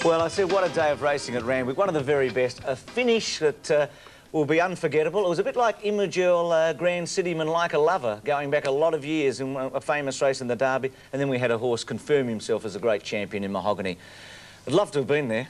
Well, I said, what a day of racing at Randwick. One of the very best. A finish that will be unforgettable. It was a bit like Immature Grand Cityman Like a Lover, going back a lot of years in a famous race in the Derby. And then we had a horse confirm himself as a great champion in Mahogany. I'd love to have been there.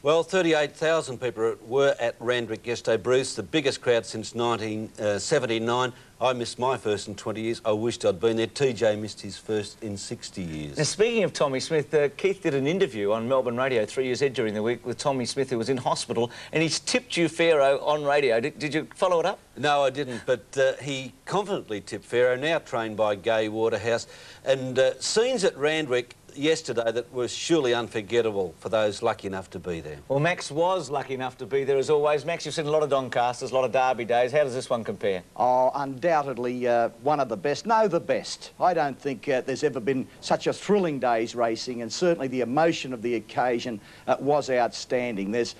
Well, 38,000 people were at Randwick yesterday, Bruce, the biggest crowd since 1979. I missed my first in 20 years. I wished I'd been there. TJ missed his first in 60 years. Now, speaking of Tommy Smith, Keith did an interview on Melbourne Radio 3 Years Ahead during the week with Tommy Smith, who was in hospital, and he's tipped you Pharaoh on radio. Did you follow it up? No, I didn't, but he confidently tipped Pharaoh, now trained by Gay Waterhouse. And scenes at Randwick yesterday that was surely unforgettable for those lucky enough to be there. Well, Max was lucky enough to be there as always. Max, you've seen a lot of Doncasters, a lot of Derby days. How does this one compare? Oh, undoubtedly one of the best. No, the best. I don't think there's ever been such a thrilling day's racing, and certainly the emotion of the occasion was outstanding. There's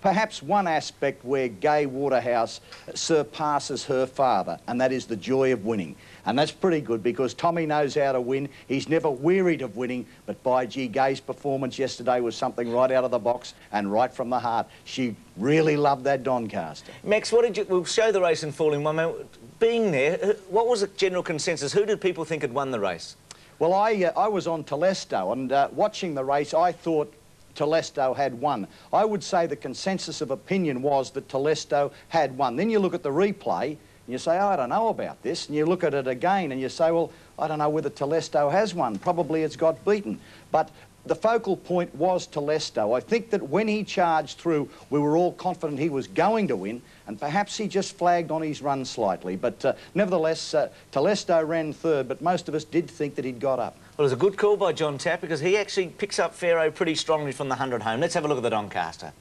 perhaps one aspect where Gay Waterhouse surpasses her father, and that is the joy of winning. And that's pretty good because Tommy knows how to win. He's never wearied of winning, but by gee, Gay's performance yesterday was something right out of the box and right from the heart. She really loved that Doncaster. Max, what did you... We'll show the race in full in one moment. Being there, what was the general consensus? Who did people think had won the race? Well, I was on Telesto, and watching the race, I thought Telesto had won. I would say the consensus of opinion was that Telesto had won. Then you look at the replay, and you say, oh, I don't know about this. And you look at it again and you say, well, I don't know whether Telesto has won. Probably it's got beaten. But the focal point was Telesto. I think that when he charged through, we were all confident he was going to win, and perhaps he just flagged on his run slightly. But nevertheless, Telesto ran third, but most of us did think that he'd got up. Well, it was a good call by John Tapp because he actually picks up Pharaoh pretty strongly from the 100 home. Let's have a look at the Doncaster.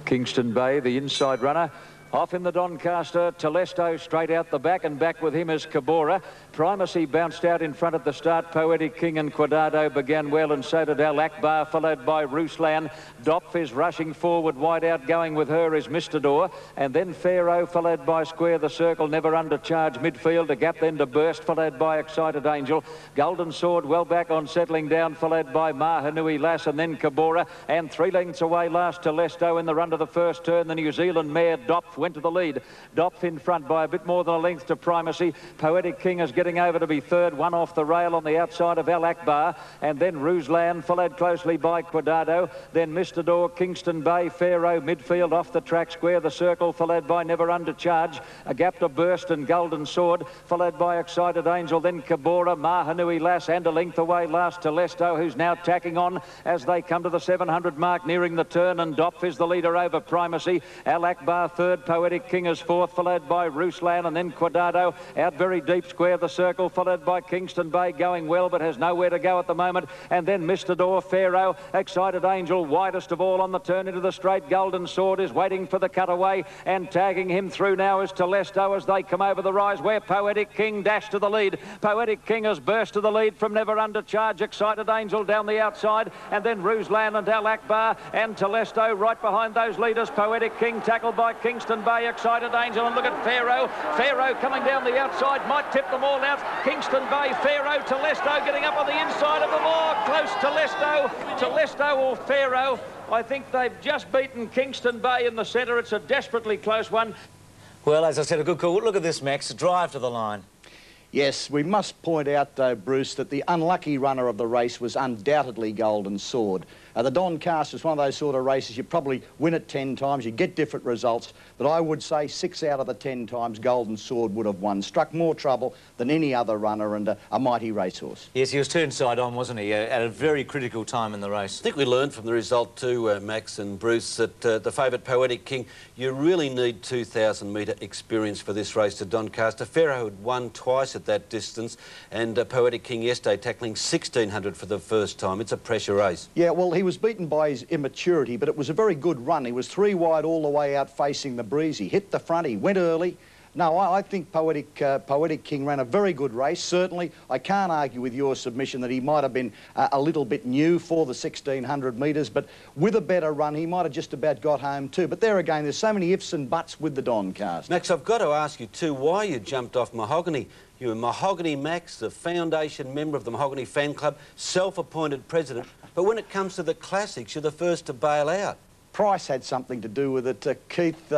Kingston Bay, the inside runner. Off in the Doncaster, Telesto straight out the back, and back with him is Cabora. Primacy bounced out in front at the start. Poetic King and Quadrado began well, and so did Al Akbar, followed by Ruslan. Dopf is rushing forward, wide out. Going with her is Mistador, and then Pharaoh, followed by Square the Circle, never under charge midfield. A gap then to Burst, followed by Excited Angel. Golden Sword well back on settling down, followed by Mahanui Lass, and then Cabora. And 3 lengths away last Telesto in the run to the first turn. The New Zealand mare Dopf went to the lead. Dopf in front by a bit more than a length to Primacy. Poetic King is getting over to be third, one off the rail on the outside of Al Akbar, and then Ruslan, followed closely by Quadrado, then Mistador, Kingston Bay, Pharaoh, midfield off the track, Square the Circle, followed by Never Under Charge, a gap to Burst and Golden Sword, followed by Excited Angel, then Cabora, Mahanui Lass, and a length away last Telesto, who's now tacking on as they come to the 700 mark, nearing the turn, and Dopf is the leader over Primacy. Al Akbar third, Poetic King is fourth, followed by Ruslan, and then Quadrado out very deep, Square the Circle, followed by Kingston Bay, going well but has nowhere to go at the moment, and then Mistador, Pharaoh, Excited Angel, widest of all on the turn into the straight. Golden Sword is waiting for the cutaway, and tagging him through now is Telesto as they come over the rise, where Poetic King dashed to the lead. Poetic King has burst to the lead from Never Under Charge. Excited Angel down the outside, and then Ruslan and Al Akbar and Telesto right behind those leaders. Poetic King tackled by Kingston Bay, Excited Angel, and look at Pharaoh. Pharaoh coming down the outside, might tip them all out. Kingston Bay, Pharaoh, Telesto getting up on the inside of them all. Close Telesto or Pharaoh. I think they've just beaten Kingston Bay in the centre. It's a desperately close one. Well, as I said, a good call. Look at this, Max. Drive to the line. Yes, we must point out, though, Bruce, that the unlucky runner of the race was undoubtedly Golden Sword. The Doncaster is one of those sort of races you probably win it 10 times, you get different results, but I would say 6 out of the 10 times Golden Sword would have won. Struck more trouble than any other runner, and a mighty racehorse. Yes, he was turned side on, wasn't he, at a very critical time in the race. I think we learned from the result too, Max and Bruce, that the favourite Poetic King, you really need 2,000 metre experience for this race to Doncaster. Pharaoh had won twice at that distance, and Poetic King yesterday tackling 1,600 for the first time. It's a pressure race. Yeah, well, he was beaten by his immaturity, but it was a very good run. He was 3 wide all the way out facing the breeze. He hit the front, he went early. No, I think Poetic King ran a very good race. Certainly, I can't argue with your submission that he might have been a little bit new for the 1,600 metres, but with a better run, he might have just about got home too. But there again, there's so many ifs and buts with the Doncaster. Max, I've got to ask you too why you jumped off Mahogany. You were Mahogany Max, the foundation member of the Mahogany Fan Club, self-appointed president. but when it comes to the classics, you're the first to bail out. Price had something to do with it, Keith.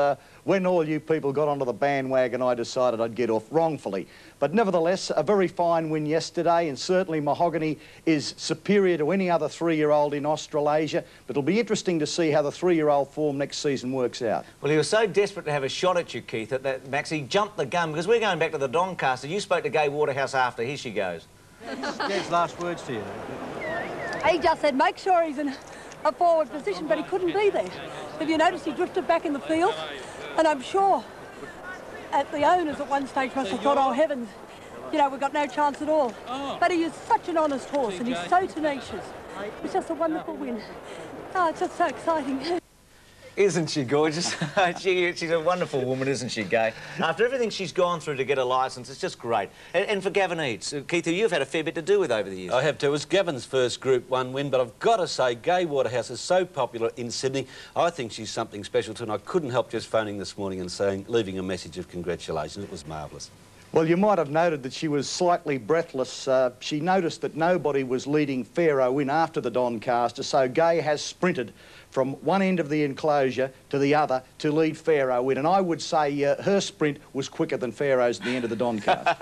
When all you people got onto the bandwagon, I decided I'd get off wrongfully. But nevertheless, a very fine win yesterday, and certainly Mahogany is superior to any other 3-year-old in Australasia. But it'll be interesting to see how the 3-year-old form next season works out. Well, he was so desperate to have a shot at you, Keith, that Max, he jumped the gun, because we're going back to the Doncaster. You spoke to Gay Waterhouse after. Here she goes. Gay's last words to you. He just said, make sure he's in a forward position, but he couldn't be there. Have you noticed he drifted back in the field? And I'm sure at the owners at one stage must have thought, oh heavens, you know, we've got no chance at all. But he is such an honest horse and he's so tenacious. It's just a wonderful win. Oh, it's just so exciting. Isn't she gorgeous? She's a wonderful woman, isn't she, Gay? After everything she's gone through to get a licence, it's just great. And for Gavin Eads, Keith, who you've had a fair bit to do with over the years. I have too. It was Gavin's first Group 1 win, but I've got to say, Gay Waterhouse is so popular in Sydney. I think she's something special too, and I couldn't help just phoning this morning and leaving a message of congratulations. It was marvellous. Well, you might have noted that she was slightly breathless. She noticed that nobody was leading Pharaoh in after the Doncaster, so Gay has sprinted from one end of the enclosure to the other to lead Pharaoh in, and I would say her sprint was quicker than Pharaoh's at the end of the Doncaster.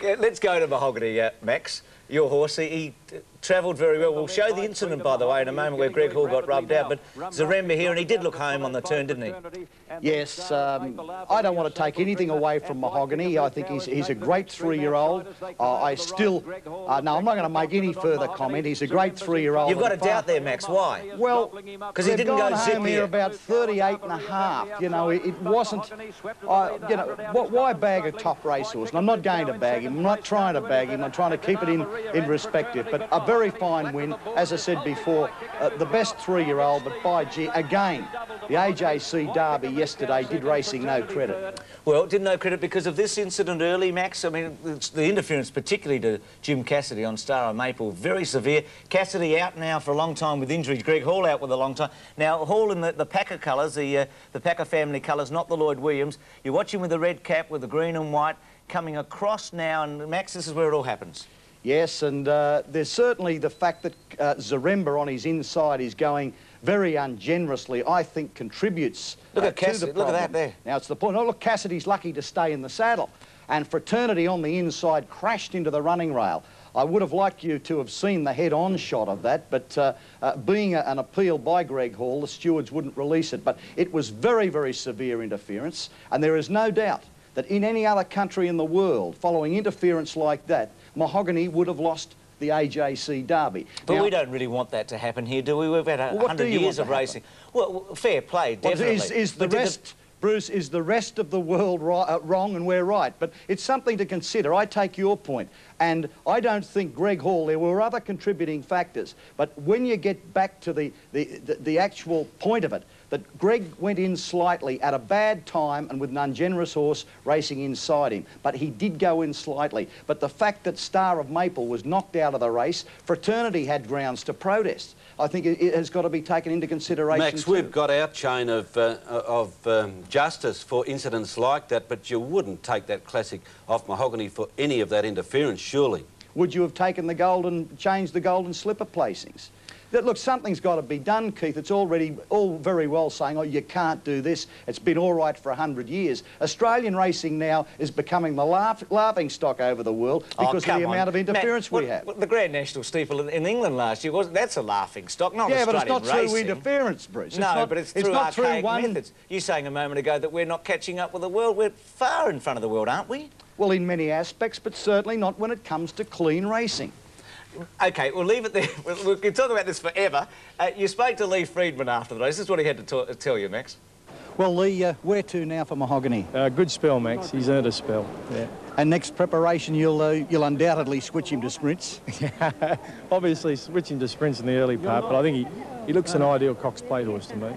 Let's go to Mahogany, Max. Your horse, he travelled very well. We'll show the incident, by the way, in a moment where Greg Hall got rubbed out, but Zaremba here, and he did look home on the turn, didn't he? Yes, I don't want to take anything away from Mahogany. I think he's a great 3-year-old. I still... no, I'm not going to make any further comment. He's a great 3-year-old. You've got a doubt there, Max. Why? Well, because he didn't go zip here about 38 and a half. You know, it wasn't... you know, why bag a top racehorse? And I'm not going to bag him. I'm not trying to bag him. I'm trying to keep it in perspective. But a very fine win. As I said before, the best 3-year-old, but by gee, again, the AJC Derby yesterday did racing no credit. Well, it did no credit because of this incident early, Max. I mean, the interference, particularly to Jim Cassidy on Star of Maple, very severe. Cassidy out now for a long time with injuries. Greg Hall out with a long time. Now, Hall in the Packer colours, the Packer family colours, not the Lloyd Williams. You watch him with the red cap, with the green and white, coming across now, and Max, this is where it all happens. Yes, and there's certainly the fact that Zaremba on his inside is going very ungenerously, I think contributes look at to the Cassidy, problem. look at that there. Now, it's the point. Oh, look, Cassidy's lucky to stay in the saddle. And Fraternity on the inside crashed into the running rail. I would have liked you to have seen the head-on shot of that, but being an appeal by Greg Hall, the stewards wouldn't release it. But it was very, very severe interference, and there is no doubt that in any other country in the world, following interference like that, Mahogany would have lost the AJC Derby. But now, we don't really want that to happen here, do we? We've had 100 years of racing. Well, fair play, definitely. Is the rest... Bruce, is the rest of the world wrong and we're right? But it's something to consider. I take your point, and I don't think Greg Hall, there were other contributing factors, but when you get back to the actual point of it, that Greg went in slightly at a bad time and with an ungenerous horse racing inside him, but he did go in slightly. But the fact that Star of Maple was knocked out of the race, Fraternity had grounds to protest. I think it has got to be taken into consideration. Max, too. we've got our chain of justice for incidents like that, but you wouldn't take that classic off Mahogany for any of that interference, surely. Would you have taken changed the golden slipper placings? Look, something's got to be done, Keith. It's already all very well saying, oh, you can't do this. It's been all right for 100 years. Australian racing now is becoming the laughing stock over the world because of the amount of interference we have. The Grand National Steeple in England last year, that's a laughing stock, not yeah, Australian but it's not racing. through interference, Bruce. No, but it's through archaic methods. You saying a moment ago that we're not catching up with the world. We're far in front of the world, aren't we? Well, in many aspects, but certainly not when it comes to clean racing. OK, we'll leave it there. We can talk about this forever. You spoke to Lee Friedman after the race. This is what he had to tell you, Max. Well, Lee, where to now for Mahogany? Good spell, Max. He's earned a spell, yeah. And next preparation, you'll undoubtedly switch him to sprints? Obviously, switching to sprints in the early part, but I think he looks an ideal Cox Plate horse to me.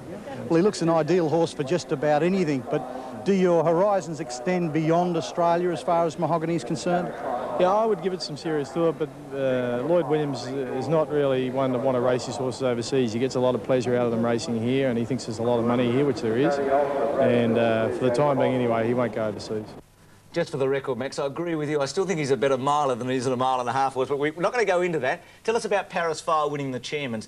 Well, he looks an ideal horse for just about anything, but do your horizons extend beyond Australia as far as Mahogany is concerned? Yeah, I would give it some serious thought, but Lloyd Williams is not really one to want to race his horses overseas. He gets a lot of pleasure out of them racing here, and he thinks there's a lot of money here, which there is. And for the time being anyway, he won't go overseas. Just for the record, Max, I agree with you. I still think he's a better miler than he is at a mile and a half horse, but we're not going to go into that. Tell us about Paris Fire winning the Chairman's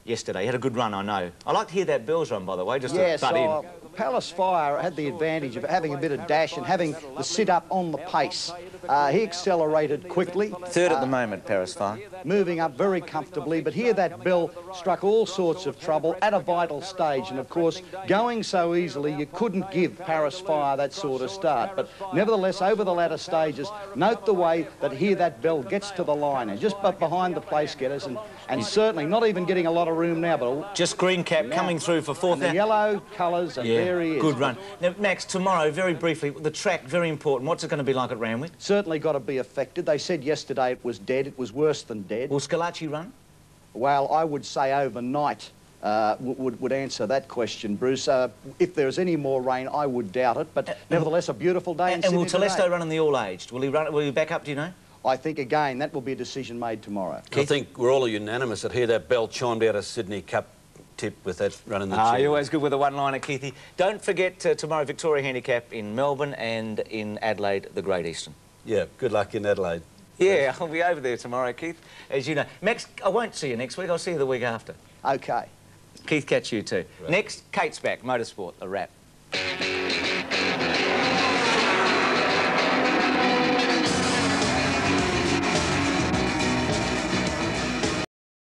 yesterday. He had a good run, I know. I like to hear that Bell's run, by the way, just to butt in. Palace Fire had the advantage of having a bit of dash and having the sit-up on the pace. He accelerated quickly. Third at the moment, Paris Fire. Moving up very comfortably, but here that Bell struck all sorts of trouble at a vital stage, and of course, going so easily, you couldn't give Paris Fire that sort of start. But nevertheless, over the latter stages, note the way that here that Bell gets to the line, and just behind the place getters, and certainly not even getting a lot of room now, but just green cap coming through for fourth. And the yellow colours, and there he is. Good run. Now, Max, tomorrow, very briefly, the track, very important. What's it going to be like at Randwick? Certainly got to be affected. They said yesterday it was dead. It was worse than dead. Will Scalacci run? Well, I would say overnight would answer that question, Bruce. If there's any more rain, I would doubt it, but nevertheless, a beautiful day in Sydney. And will Telesto today. run in the all-aged? Will he run? Will he back up, do you know? I think, again, that will be a decision made tomorrow. I think we're all unanimous that here that Bell chimed out a Sydney Cup tip with that run in the Chairman. You're always good with a one-liner, Keithy. Don't forget tomorrow Victoria Handicap in Melbourne and in Adelaide, the Great Eastern. Yeah, good luck in Adelaide. Yeah, I'll be over there tomorrow, Keith, as you know. Max, I won't see you next week. I'll see you the week after. OK. Keith, catch you too. Right. Next, Kate's back, Motorsport, a wrap.